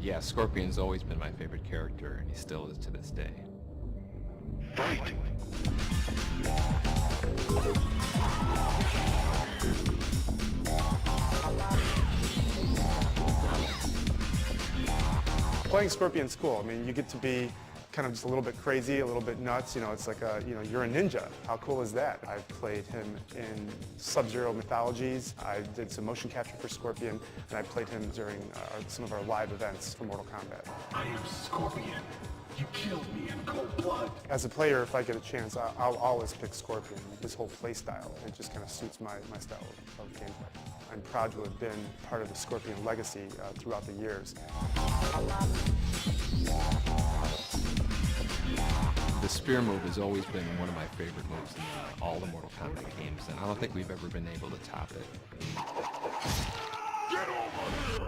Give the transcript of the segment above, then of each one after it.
Yeah, Scorpion's always been my favorite character, and he still is to this day. Fight! Playing Scorpion's cool. I mean, you get to be kind of just a little bit crazy, a little bit nuts. You know, it's like you're a ninja. How cool is that? I've played him in Sub-Zero mythologies. I did some motion capture for Scorpion, and I played him during some of our live events for Mortal Kombat. I am Scorpion. You killed me in cold blood. As a player, if I get a chance, I'll always pick Scorpion. His whole play style, it just kind of suits my style of gameplay. I'm proud to have been part of the Scorpion legacy throughout the years. The spear move has always been one of my favorite moves in all the Mortal Kombat games, and I don't think we've ever been able to top it. Get over here!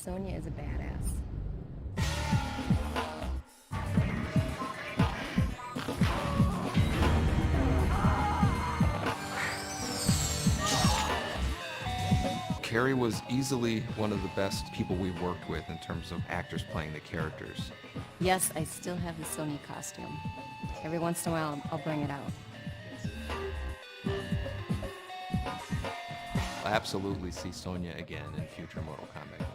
Sonya is a badass. Carrie was easily one of the best people we worked with in terms of actors playing the characters. Yes, I still have the Sonya costume. Every once in a while, I'll bring it out. I'll absolutely see Sonya again in future Mortal Kombat games.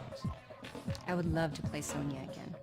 I would love to play Sonya again.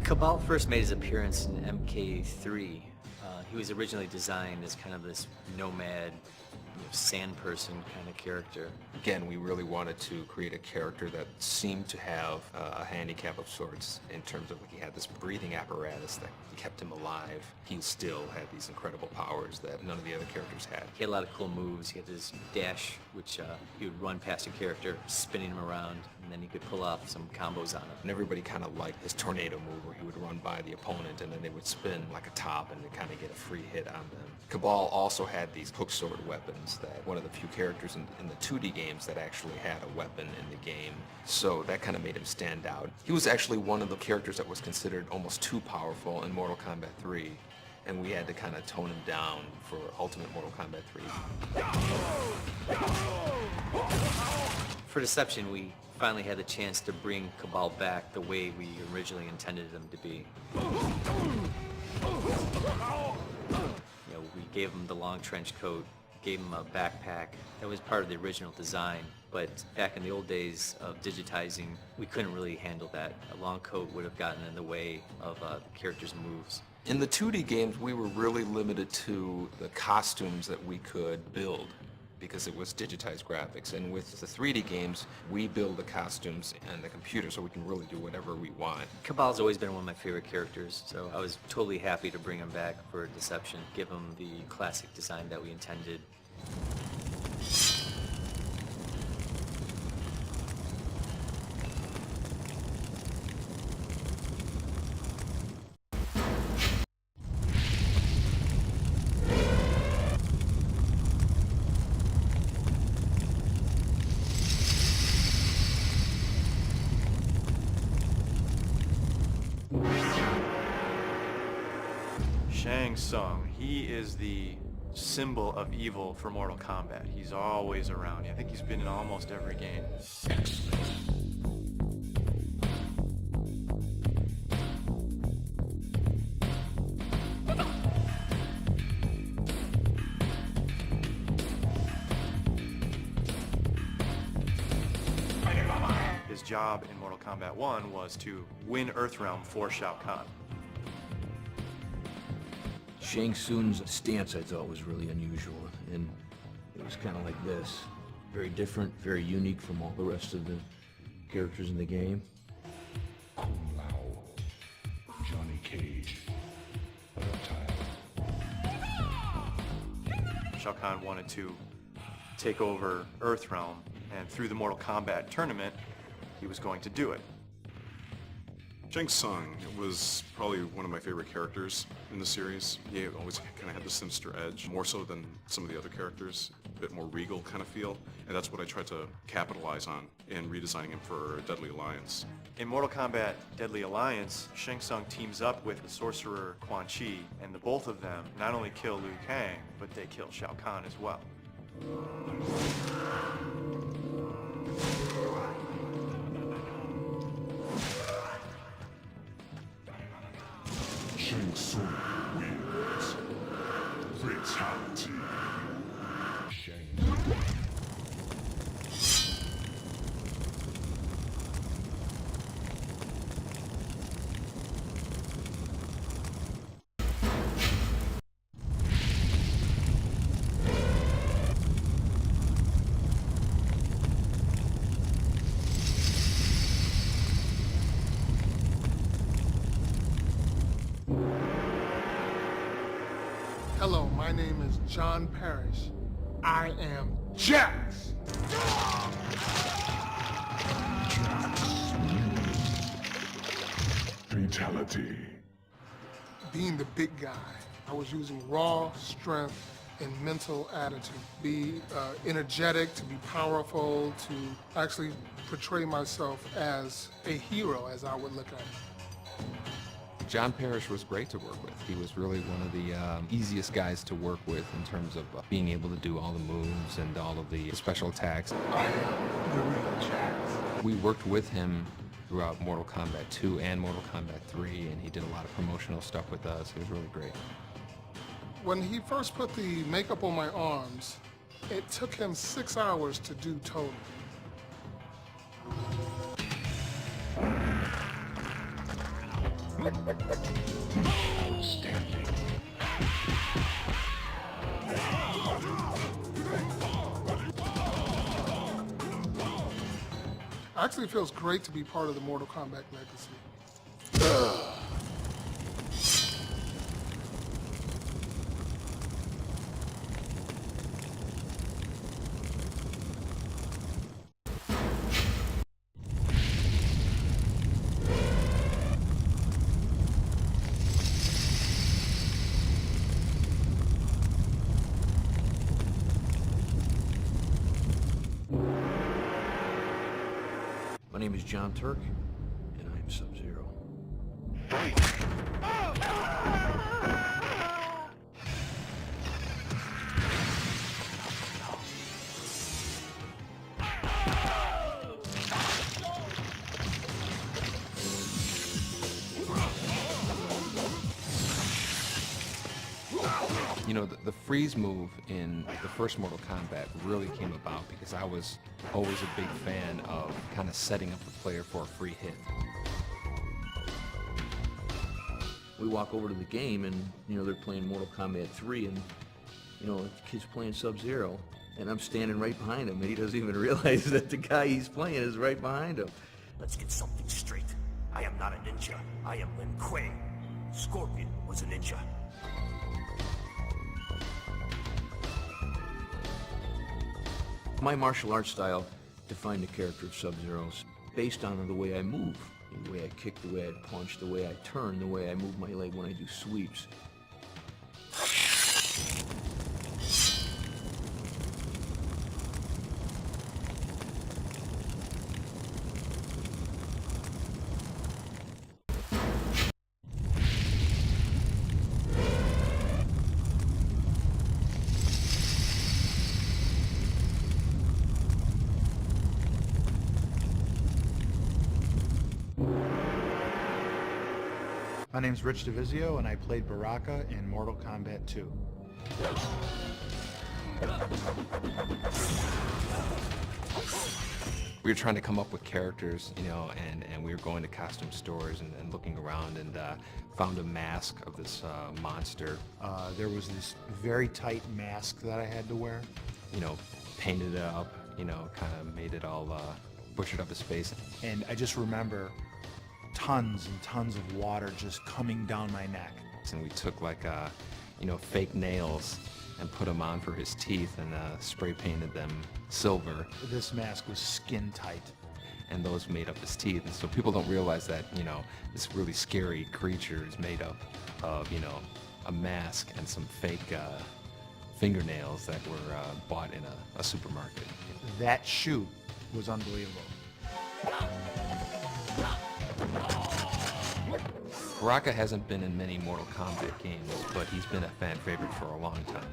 Cabal first made his appearance in MK3. He was originally designed as kind of this nomad, sand person kind of character. Again, we really wanted to create a character that seemed to have a handicap of sorts in terms of, like, he had this breathing apparatus that kept him alive. He still had these incredible powers that none of the other characters had. He had a lot of cool moves. He had his dash, which he would run past a character, spinning him around, and then he could pull off some combos on him. And everybody kind of liked his tornado move where he would run by the opponent and then they would spin like a top and kind of get a free hit on them. Cabal also had these hook sword weapons that one of the few characters in the 2D games that actually had a weapon in the game. So that kind of made him stand out. He was actually one of the characters that was considered almost too powerful in Mortal Kombat 3. And we had to kind of tone him down for Ultimate Mortal Kombat 3. For Deception, we finally had the chance to bring Cabal back the way we originally intended him to be. You know, we gave him the long trench coat, gave him a backpack. That was part of the original design, but back in the old days of digitizing, we couldn't really handle that. A long coat would have gotten in the way of the character's moves. In the 2D games, we were really limited to the costumes that we could build because it was digitized graphics. And with the 3D games, we build the costumes on the computer so we can really do whatever we want. Cabal's always been one of my favorite characters, so I was totally happy to bring him back for Deception, give him the classic design that we intended. Shang Tsung, he is the symbol of evil for Mortal Kombat. He's always around. I think he's been in almost every game. His job in Mortal Kombat 1 was to win Earthrealm for Shao Kahn. Shang Tsung's stance I thought was really unusual, and it was kind of like this. Very different, very unique from all the rest of the characters in the game. Kung Lao, Johnny Cage, Reptile. Shao Kahn wanted to take over Earthrealm, and through the Mortal Kombat tournament, he was going to do it. Shang Tsung was probably one of my favorite characters in the series. He always kind of had the sinister edge, more so than some of the other characters, a bit more regal kind of feel, and that's what I tried to capitalize on in redesigning him for Deadly Alliance. In Mortal Kombat Deadly Alliance, Shang Tsung teams up with the sorcerer Quan Chi, and the both of them not only kill Liu Kang, but they kill Shao Kahn as well. Shang Tsung wins. Fatality. Shang. Hello, my name is John Parrish. I am Jax! Fatality. Being the big guy, I was using raw strength and mental attitude. Be energetic, to be powerful, to actually portray myself as a hero, as I would look at it. John Parrish was great to work with. He was really one of the easiest guys to work with in terms of being able to do all the moves and all of the special attacks. I am the real Jax. We worked with him throughout Mortal Kombat 2 and Mortal Kombat 3, and he did a lot of promotional stuff with us. It was really great. When he first put the makeup on my arms, it took him 6 hours to do total. Outstanding. Actually, it feels great to be part of the Mortal Kombat legacy. My name is John Turk, and I'm Sub-Zero. You know, the freeze move in the first Mortal Kombat really came about because I was always a big fan of kind of setting up the player for a free hit. We walk over to the game, and they're playing Mortal Kombat 3, and the kid's playing Sub-Zero, and I'm standing right behind him, and he doesn't even realize that the guy he's playing is right behind him. Let's get something straight. I am not a ninja. I am Lin Kuei. Scorpion was a ninja. My martial arts style defined the character of Sub-Zero's based on the way I move. The way I kick, the way I punch, the way I turn, the way I move my leg when I do sweeps. My name's Rich DeVizio, and I played Baraka in Mortal Kombat 2. We were trying to come up with characters, you know, and we were going to costume stores and looking around and found a mask of this monster. There was this very tight mask that I had to wear. You know, painted it up, you know, kind of made it all butchered up his face. And I just remember tons and tons of water just coming down my neck. And we took like, you know, fake nails and put them on for his teeth and spray painted them silver. This mask was skin tight. And those made up his teeth. And so people don't realize that, you know, this really scary creature is made up of, you know, a mask and some fake fingernails that were bought in a supermarket. That shoot was unbelievable. Baraka hasn't been in many Mortal Kombat games, but he's been a fan favorite for a long time.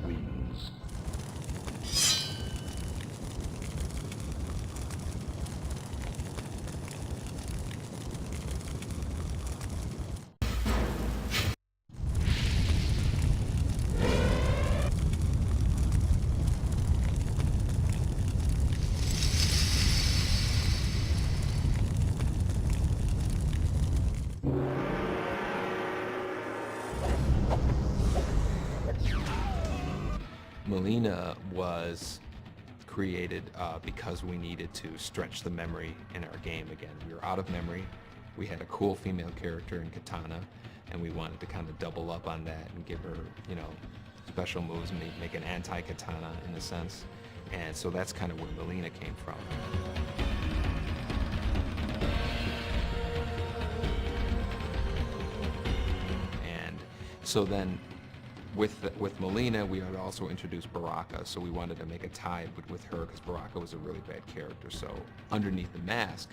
Wins. Melina was created because we needed to stretch the memory in our game again. We were out of memory. We had a cool female character in Katana, and we wanted to kind of double up on that and give her, you know, special moves, make an anti-Katana in a sense. And so that's kind of where Melina came from. And so then with Melina, we had also introduced Baraka, so we wanted to make a tie with her because Baraka was a really bad character. So underneath the mask,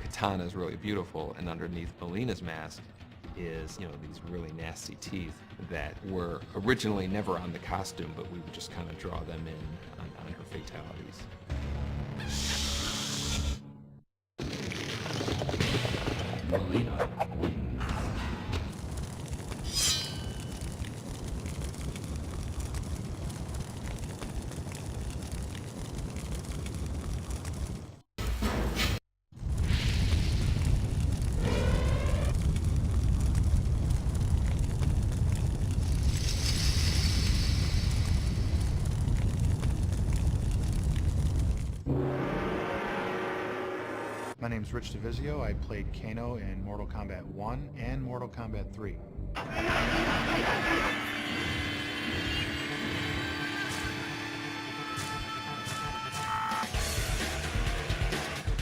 Katana is really beautiful, and underneath Melina's mask is, you know, these really nasty teeth that were originally never on the costume, but we would just kind of draw them in on her fatalities. Melina wins. My name's Rich DeVizio. I played Kano in Mortal Kombat 1 and Mortal Kombat 3.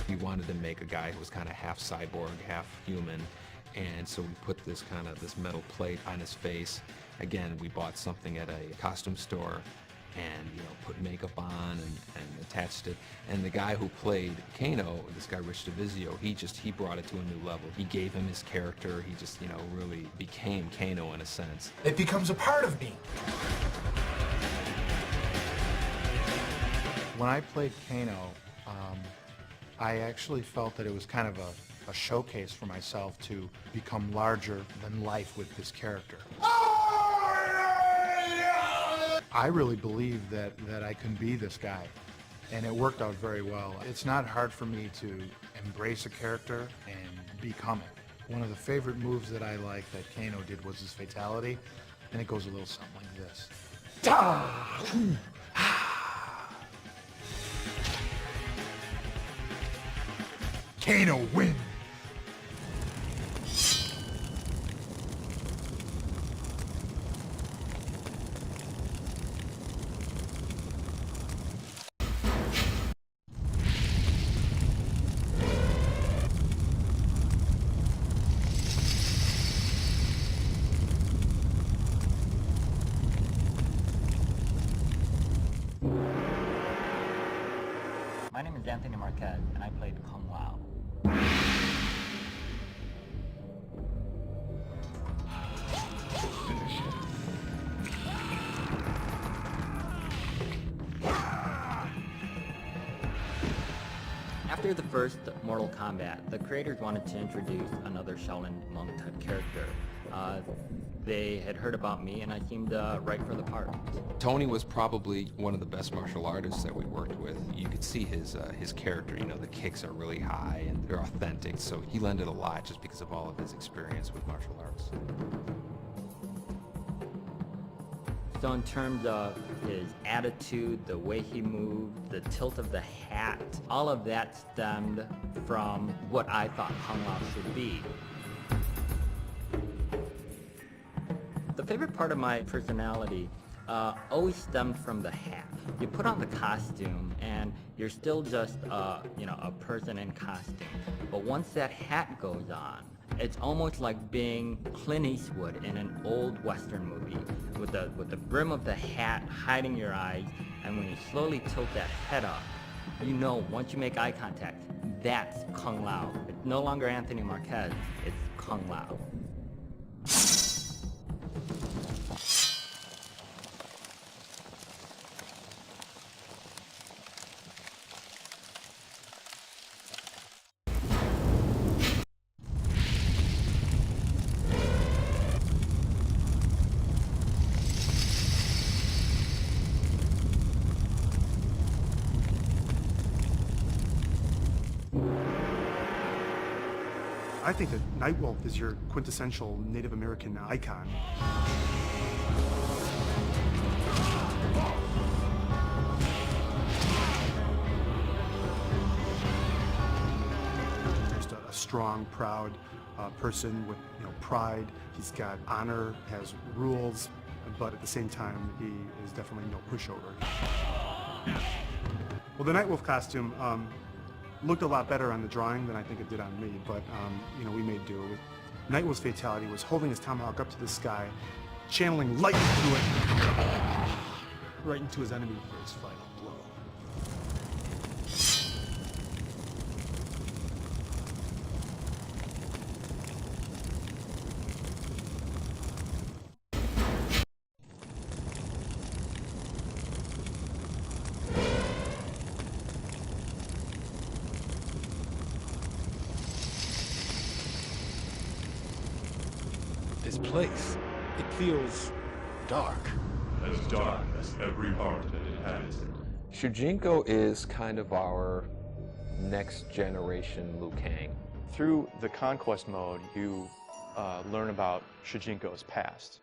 We wanted to make a guy who was kind of half cyborg, half human, and so we put this metal plate on his face. Again, we bought something at a costume store and, you know, put makeup on and attached it. And the guy who played Kano, this guy Rich DeVizio, he brought it to a new level. He gave him his character. He just, you know, really became Kano in a sense. It becomes a part of me. When I played Kano, I actually felt that it was kind of a showcase for myself to become larger than life with this character. I really believed that I can be this guy, and it worked out very well. It's not hard for me to embrace a character and become it. One of the favorite moves that I like that Kano did was his fatality, and it goes a little something like this. Kano wins! My name is Anthony Marquez, and I played Kung Lao. Finish him. After the first Mortal Kombat, the creators wanted to introduce another Shaolin monk type character. They had heard about me, and I seemed right for the part. Tony was probably one of the best martial artists that we worked with. You could see his character, you know, the kicks are really high and they're authentic, so he lended a lot just because of all of his experience with martial arts. So in terms of his attitude, the way he moved, the tilt of the hat, all of that stemmed from what I thought Kung Lao should be. The favorite part of my personality always stemmed from the hat. You put on the costume and you're still just a person in costume. But once that hat goes on, it's almost like being Clint Eastwood in an old Western movie with the brim of the hat hiding your eyes, and when you slowly tilt that head up, you know once you make eye contact, that's Kung Lao. It's no longer Anthony Marquez, it's Kung Lao. I think that Nightwolf is your quintessential Native American icon. Just a strong, proud person with pride. He's got honor, has rules, but at the same time, he is definitely no pushover. Well, the Nightwolf costume looked a lot better on the drawing than I think it did on me, but we made do. Nightwolf's fatality was holding his tomahawk up to the sky, channeling light into it, right into his enemy for his final blow. This place, it feels dark. As dark as every heart that inhabits it. Shujinko is kind of our next generation Liu Kang. Through the conquest mode, you learn about Shujinko's past.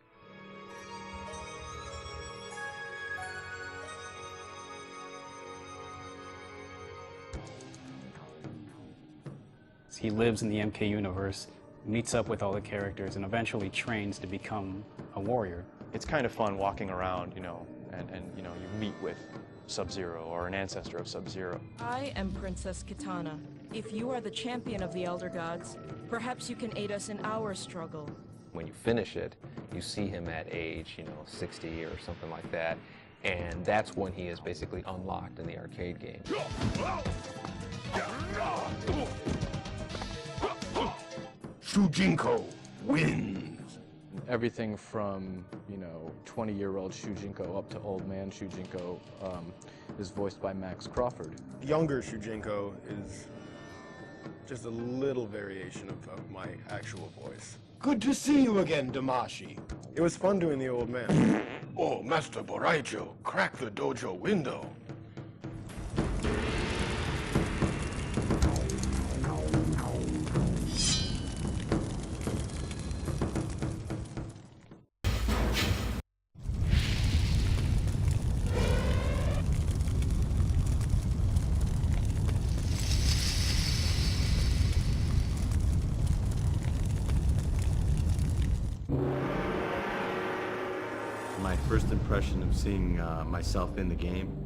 He lives in the MK universe, meets up with all the characters, and eventually trains to become a warrior. It's kind of fun walking around, and you meet with Sub-Zero or an ancestor of Sub-Zero. I am Princess Kitana. If you are the champion of the Elder Gods, perhaps you can aid us in our struggle. When you finish it, you see him at age, 60 or something like that, and that's when he is basically unlocked in the arcade game. Shujinko wins. Everything from, 20-year-old Shujinko up to old man Shujinko is voiced by Max Crawford. Younger Shujinko is just a little variation of my actual voice. Good to see you again, Damashi. It was fun doing the old man. Oh, Master Boraicho, crack the dojo window. My first impression of seeing myself in the game,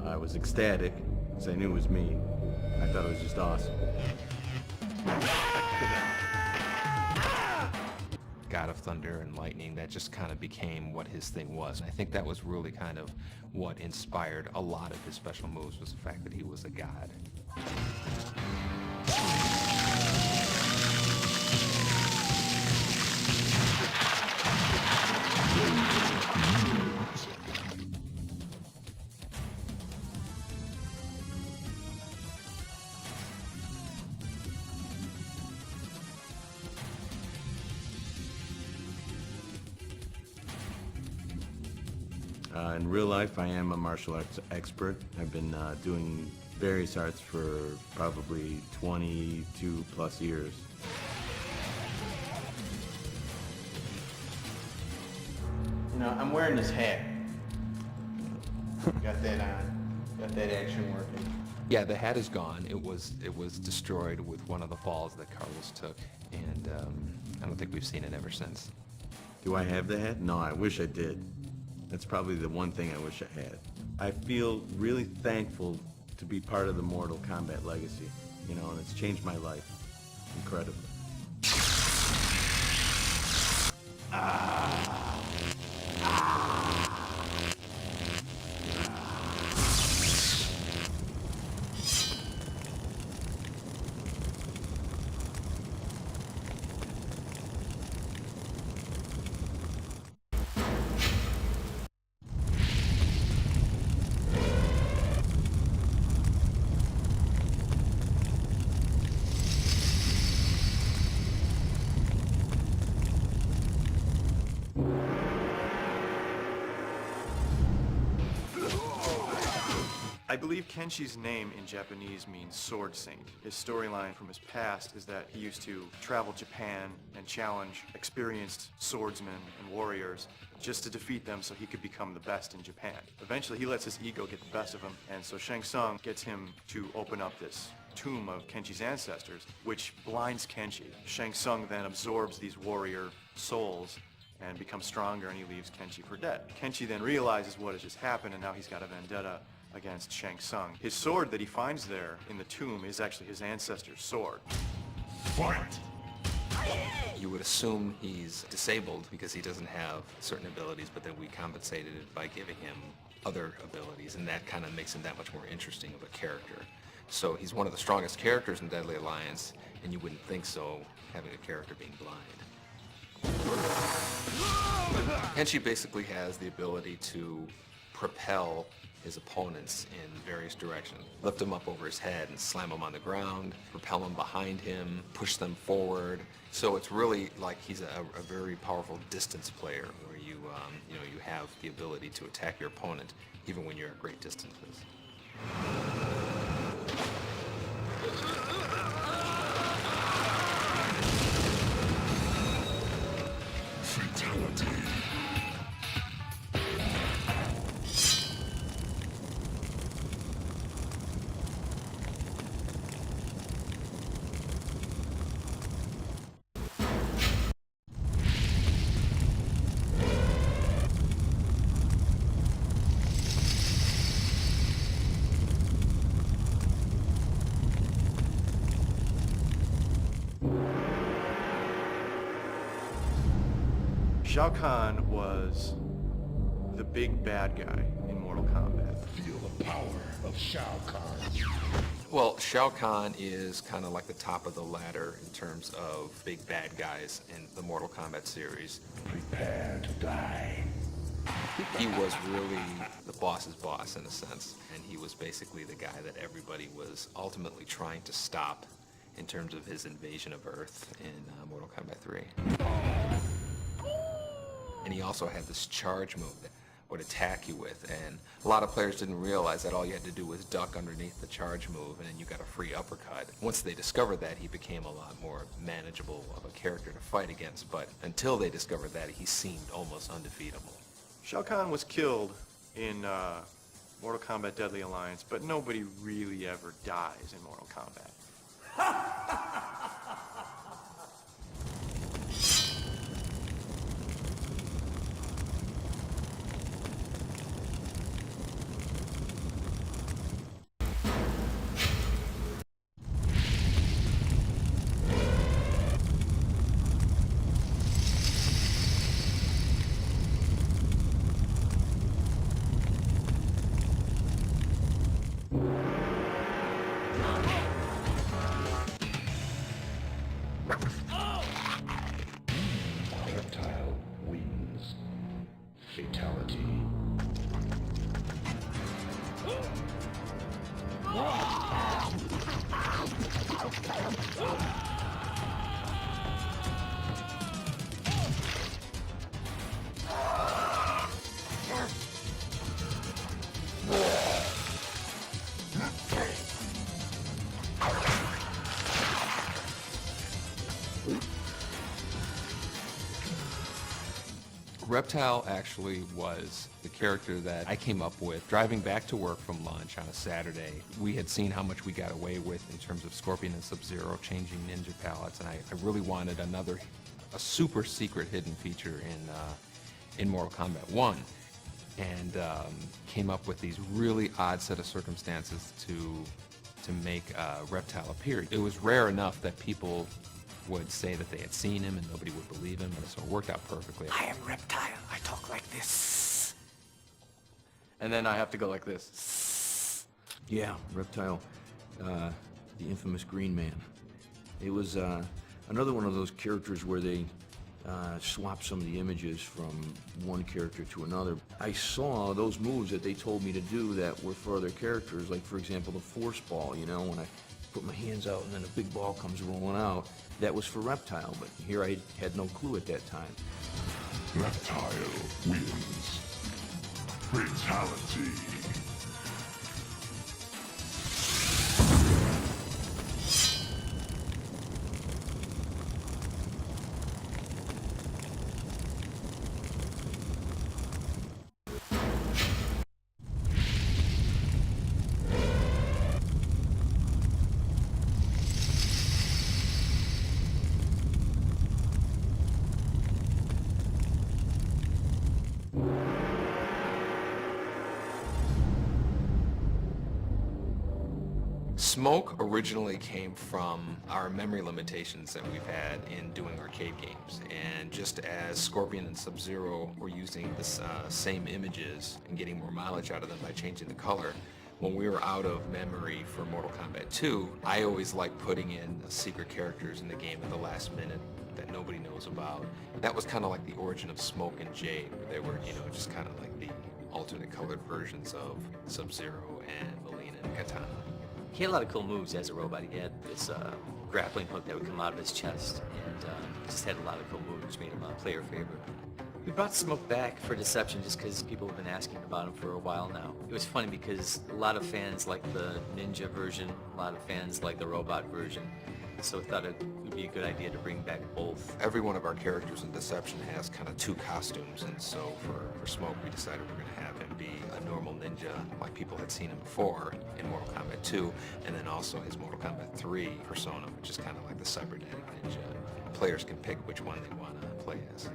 I was ecstatic because I knew it was me. I thought it was just awesome. God of Thunder and Lightning, that just kind of became what his thing was. I think that was really kind of what inspired a lot of his special moves, was the fact that he was a god. In real life, I am a martial arts expert. I've been doing various arts for probably 22 plus years. You know, I'm wearing this hat. Got that on. Got that action working. Yeah, the hat is gone. It was destroyed with one of the falls that Carlos took, and I don't think we've seen it ever since. Do I have the hat? No, I wish I did. That's probably the one thing I wish I had. I feel really thankful to be part of the Mortal Kombat legacy, you know, and it's changed my life incredibly. I believe Kenshi's name in Japanese means sword saint. His storyline from his past is that he used to travel Japan and challenge experienced swordsmen and warriors just to defeat them so he could become the best in Japan. Eventually he lets his ego get the best of him, and so Shang Tsung gets him to open up this tomb of Kenshi's ancestors, which blinds Kenshi. Shang Tsung then absorbs these warrior souls and becomes stronger, and he leaves Kenshi for dead. Kenshi then realizes what has just happened, and now he's got a vendetta against Shang Tsung. His sword that he finds there in the tomb is actually his ancestor's sword. Fight! You would assume he's disabled because he doesn't have certain abilities, but then we compensated it by giving him other abilities, and that kind of makes him that much more interesting of a character. So he's one of the strongest characters in Deadly Alliance, and you wouldn't think so having a character being blind. Kenshi basically has the ability to propel his opponents in various directions. Lift them up over his head and slam them on the ground, propel them behind him, push them forward. So it's really like he's a very powerful distance player where you have the ability to attack your opponent even when you're at great distances. Fatality. Shao Kahn was the big bad guy in Mortal Kombat. Feel the power of Shao Kahn. Well, Shao Kahn is kind of like the top of the ladder in terms of big bad guys in the Mortal Kombat series. Prepare to die. He was really the boss's boss in a sense, and he was basically the guy that everybody was ultimately trying to stop in terms of his invasion of Earth in Mortal Kombat 3. And he also had this charge move that would attack you with, and a lot of players didn't realize that all you had to do was duck underneath the charge move and then you got a free uppercut. Once they discovered that, he became a lot more manageable of a character to fight against, but until they discovered that, he seemed almost undefeatable. Shao Kahn was killed in Mortal Kombat Deadly Alliance, but nobody really ever dies in Mortal Kombat. Reptile actually was the character that I came up with driving back to work from lunch on a Saturday. We had seen how much we got away with in terms of Scorpion and Sub-Zero changing ninja palettes, and I really wanted a super secret hidden feature in Mortal Kombat 1. And came up with these really odd set of circumstances to make Reptile appear. It was rare enough that people would say that they had seen him and nobody would believe him, and so it worked out perfectly. I am Reptile. I talk like this. And then I have to go like this. Yeah, Reptile, the infamous Green Man. It was another one of those characters where they swap some of the images from one character to another. I saw those moves that they told me to do that were for other characters, like for example the force ball, you know, when I put my hands out and then a big ball comes rolling out. That was for Reptile, but here I had no clue at that time. Reptile wins. Fatality. Smoke originally came from our memory limitations that we've had in doing arcade games, and just as Scorpion and Sub-Zero were using the same images and getting more mileage out of them by changing the color, when we were out of memory for Mortal Kombat 2, I always liked putting in secret characters in the game at the last minute that nobody knows about. That was kind of like the origin of Smoke and Jade, where they were, you know, just kind of like the alternate colored versions of Sub-Zero and Mileena and Katana. He had a lot of cool moves as a robot. He had this grappling hook that would come out of his chest, and just had a lot of cool moves, which made him a player favorite. We brought Smoke back for Deception just because people have been asking about him for a while now. It was funny because a lot of fans like the ninja version, a lot of fans like the robot version, so we thought it would be a good idea to bring back both. Every one of our characters in Deception has kind of two costumes, and so for Smoke we decided we're going to have him be a normal ninja like people had seen him before in Mortal Kombat 2, and then also his Mortal Kombat 3 persona, which is kind of like the cybernetic ninja. Players can pick which one they want to play as.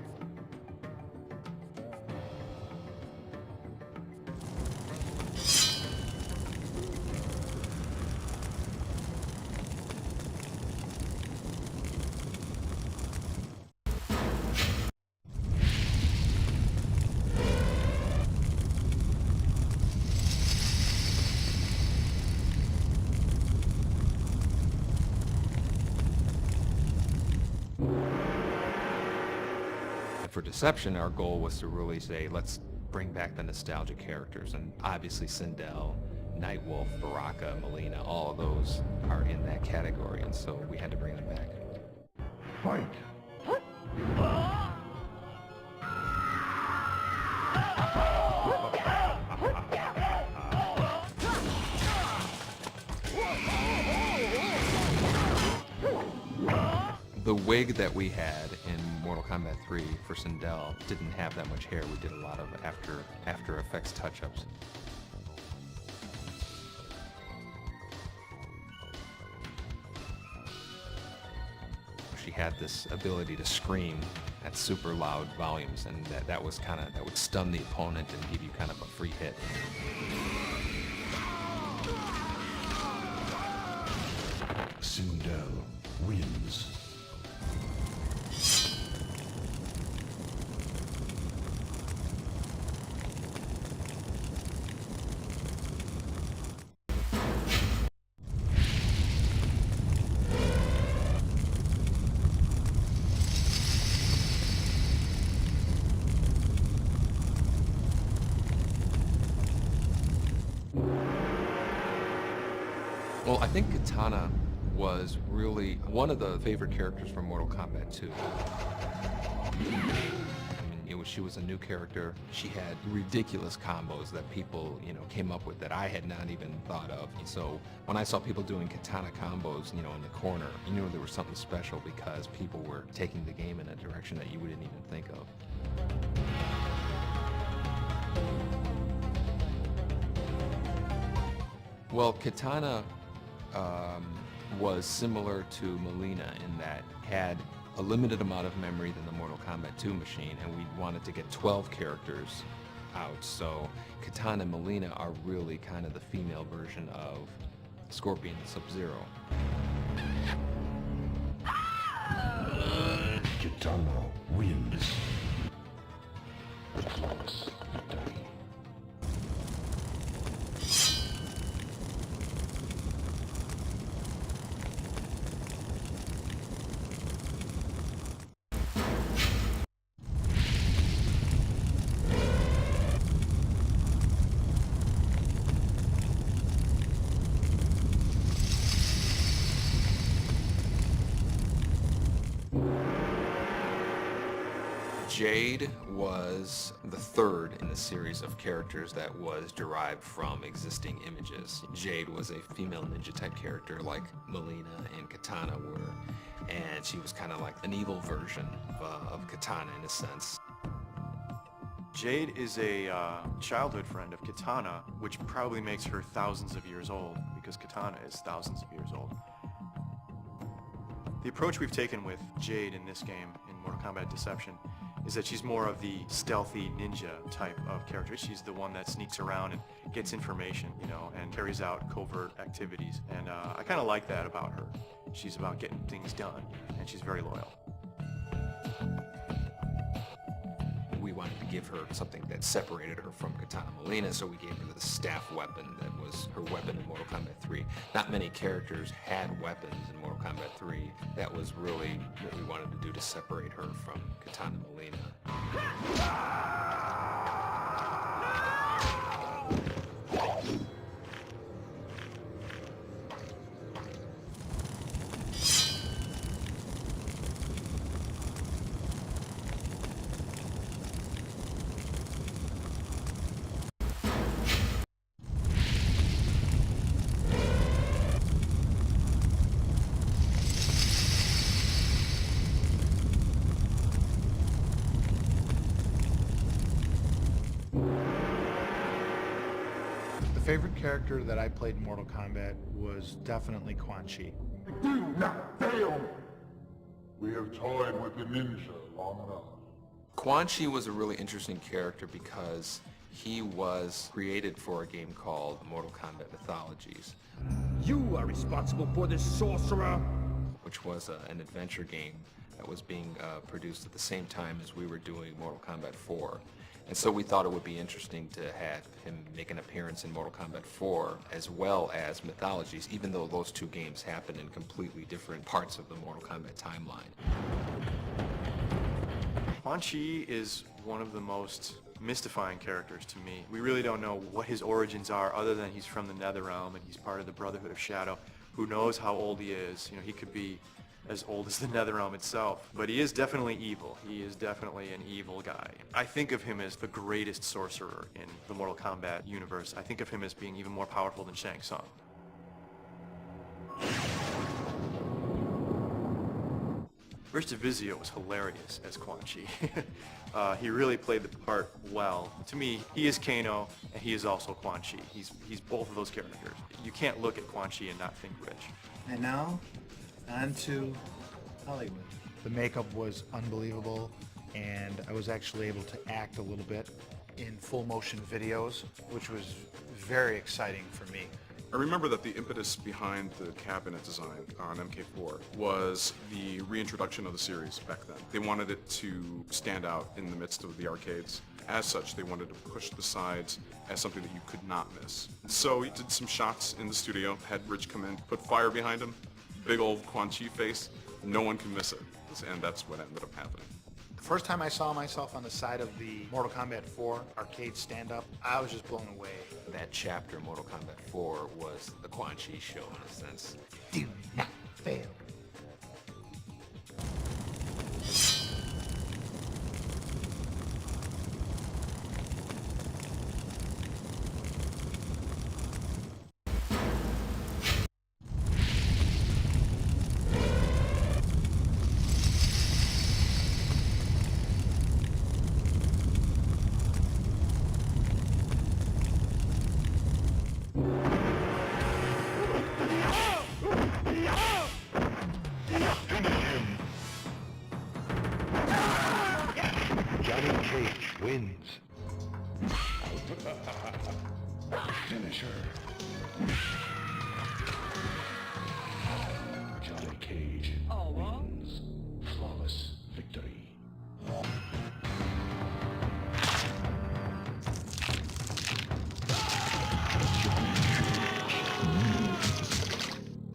For Deception, our goal was to really say, let's bring back the nostalgia characters, and obviously Sindel, Nightwolf, Baraka, Mileena, all of those are in that category, and so we had to bring them back. Fight. The wig that we had in Mortal Kombat 3 for Sindel didn't have that much hair. We did a lot of After Effects touch-ups. She had this ability to scream at super loud volumes, and that would stun the opponent and give you kind of a free hit. Sindel wins. Well, I think Katana was really one of the favorite characters from Mortal Kombat 2. She was a new character. She had ridiculous combos that people, came up with that I had not even thought of. So when I saw people doing Katana combos, in the corner, you knew there was something special because people were taking the game in a direction that you wouldn't even think of. Well, Katana was similar to Melina in that had a limited amount of memory than the Mortal Kombat 2 machine, and we wanted to get 12 characters out. So Katana and Melina are really kind of the female version of Scorpion and Sub-Zero. Kitana wins. The clock's victory. Jade was the third in the series of characters that was derived from existing images. Jade was a female ninja type character like Melina and Katana were, and she was kind of like an evil version of Katana in a sense. Jade is a childhood friend of Katana, which probably makes her thousands of years old, because Katana is thousands of years old. The approach we've taken with Jade in this game, in Mortal Kombat Deception, is that she's more of the stealthy ninja type of character. She's the one that sneaks around and gets information, you know, and carries out covert activities. And I kind of like that about her. She's about getting things done, and she's very loyal. We wanted to give her something that separated her from Katana Melina, so we gave her the staff weapon that was her weapon in Mortal Kombat 3. Not many characters had weapons in Mortal Kombat 3. That was really what we wanted to do to separate her from Katana Melina. The favorite character that I played in Mortal Kombat was definitely Quan Chi. Do not fail me. We have toyed with the ninja long enough. Quan Chi was a really interesting character because he was created for a game called Mortal Kombat Mythologies. You are responsible for this, sorcerer! Which was an adventure game that was being produced at the same time as we were doing Mortal Kombat 4. And so we thought it would be interesting to have him make an appearance in Mortal Kombat 4 as well as Mythologies, even though those two games happen in completely different parts of the Mortal Kombat timeline. Quan Chi is one of the most mystifying characters to me. We really don't know what his origins are other than he's from the Netherrealm and he's part of the Brotherhood of Shadow. Who knows how old he is? You know, he could be as old as the Netherrealm itself. But he is definitely evil. He is definitely an evil guy. I think of him as the greatest sorcerer in the Mortal Kombat universe. I think of him as being even more powerful than Shang Tsung. Rich DeVizio was hilarious as Quan Chi. He really played the part well. To me, he is Kano, and he is also Quan Chi. He's both of those characters. You can't look at Quan Chi and not think Rich. And now, on to Hollywood. The makeup was unbelievable, and I was actually able to act a little bit in full motion videos, which was very exciting for me. I remember that the impetus behind the cabinet design on MK4 was the reintroduction of the series back then. They wanted it to stand out in the midst of the arcades. As such, they wanted to push the sides as something that you could not miss. So we did some shots in the studio, had Rich come in, put fire behind him, big old Quan Chi face, no one can miss it. And that's what ended up happening. The first time I saw myself on the side of the Mortal Kombat 4 arcade stand-up, I was just blown away. That chapter, Mortal Kombat 4, was the Quan Chi show in a sense. Do not fail. Cage wins. Finisher. Johnny Cage wins. Flawless victory.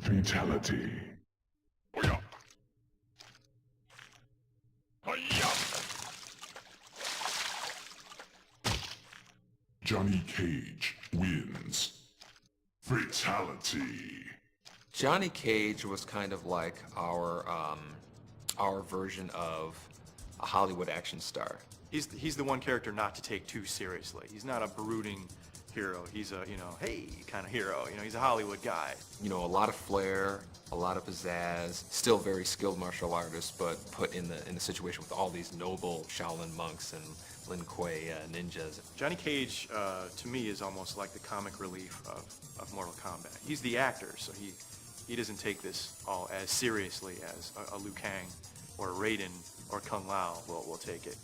Fatality. Johnny Cage wins. Fatality. Johnny Cage was kind of like our version of a Hollywood action star. He's the one character not to take too seriously. He's not a brooding hero. He's a, hey kind of hero. He's a Hollywood guy. A lot of flair, a lot of pizzazz, still very skilled martial artist, but put in the situation with all these noble Shaolin monks and Lin Kuei ninjas. Johnny Cage, to me, is almost like the comic relief of Mortal Kombat. He's the actor, so he doesn't take this all as seriously as a Liu Kang or a Raiden or Kung Lao will take it.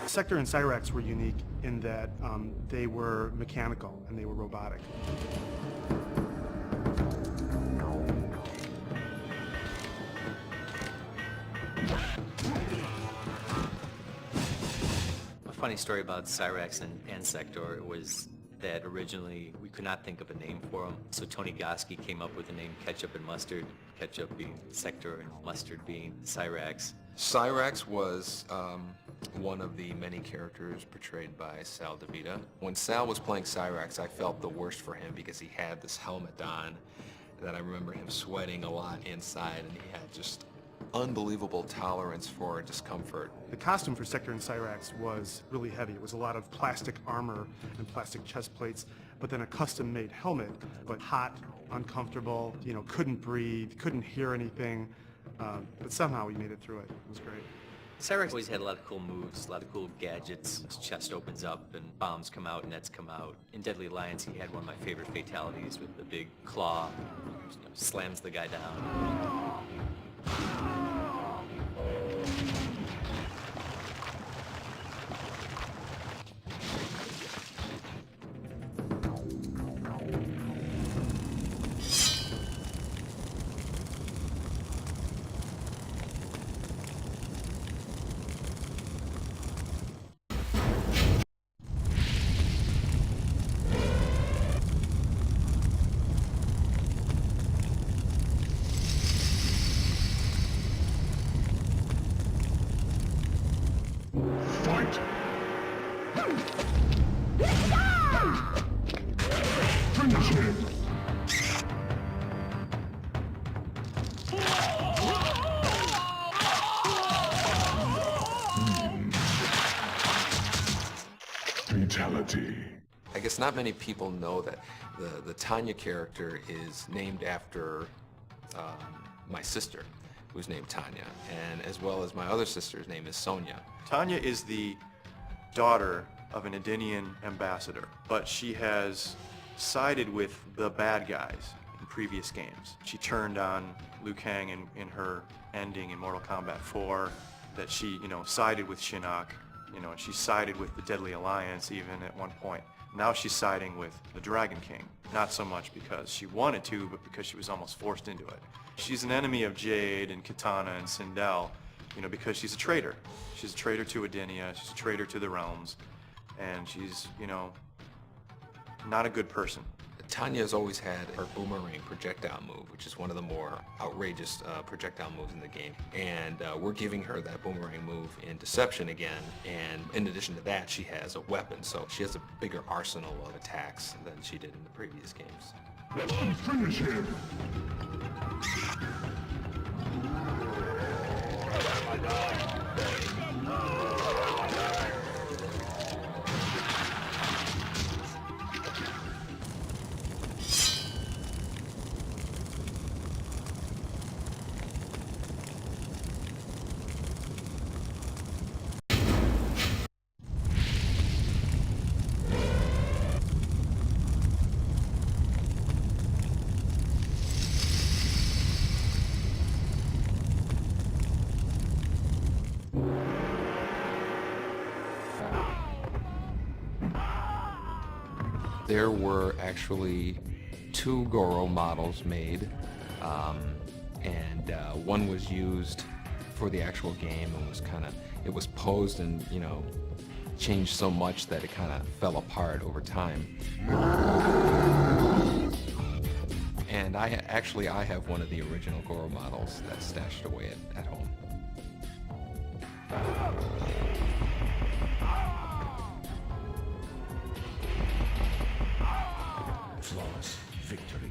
Sector and Cyrax were unique in that they were mechanical and they were robotic. A funny story about Cyrax and Sector was that originally we could not think of a name for them, so Tony Goski came up with the name Ketchup and Mustard, Ketchup being Sector and Mustard being Cyrax. Cyrax was one of the many characters portrayed by Sal DeVita. When Sal was playing Cyrax, I felt the worst for him because he had this helmet on that I remember him sweating a lot inside, and he had just unbelievable tolerance for discomfort. The costume for Sector and Cyrax was really heavy. It was a lot of plastic armor and plastic chest plates, but then a custom-made helmet, but hot, uncomfortable, couldn't breathe, couldn't hear anything, but somehow we made it through it. It was great. Cyrax always had a lot of cool moves, a lot of cool gadgets. His chest opens up and bombs come out, nets come out. In Deadly Alliance, he had one of my favorite fatalities with the big claw, slams the guy down. Fight! Finish him! Fatality. I guess not many people know that the Tanya character is named after my sister, who's named Tanya, and as well as my other sister's name is Sonia. Tanya is the daughter of an Edenian ambassador, but she has sided with the bad guys in previous games. She turned on Liu Kang in her ending in Mortal Kombat 4, that she, sided with Shinnok, and she sided with the Deadly Alliance even at one point. Now she's siding with the Dragon King, not so much because she wanted to, but because she was almost forced into it. She's an enemy of Jade and Kitana and Sindel, because she's a traitor. She's a traitor to Edenia, she's a traitor to the realms, and she's, not a good person. Tanya has always had her boomerang projectile move, which is one of the more outrageous projectile moves in the game. And we're giving her that boomerang move in Deception again. And in addition to that, she has a weapon. So she has a bigger arsenal of attacks than she did in the previous games. Let's finish him! There were actually 2 Goro models made, and one was used for the actual game and it was posed and, you know, changed so much that it kind of fell apart over time. And I have one of the original Goro models that's stashed away at home. Flawless victory.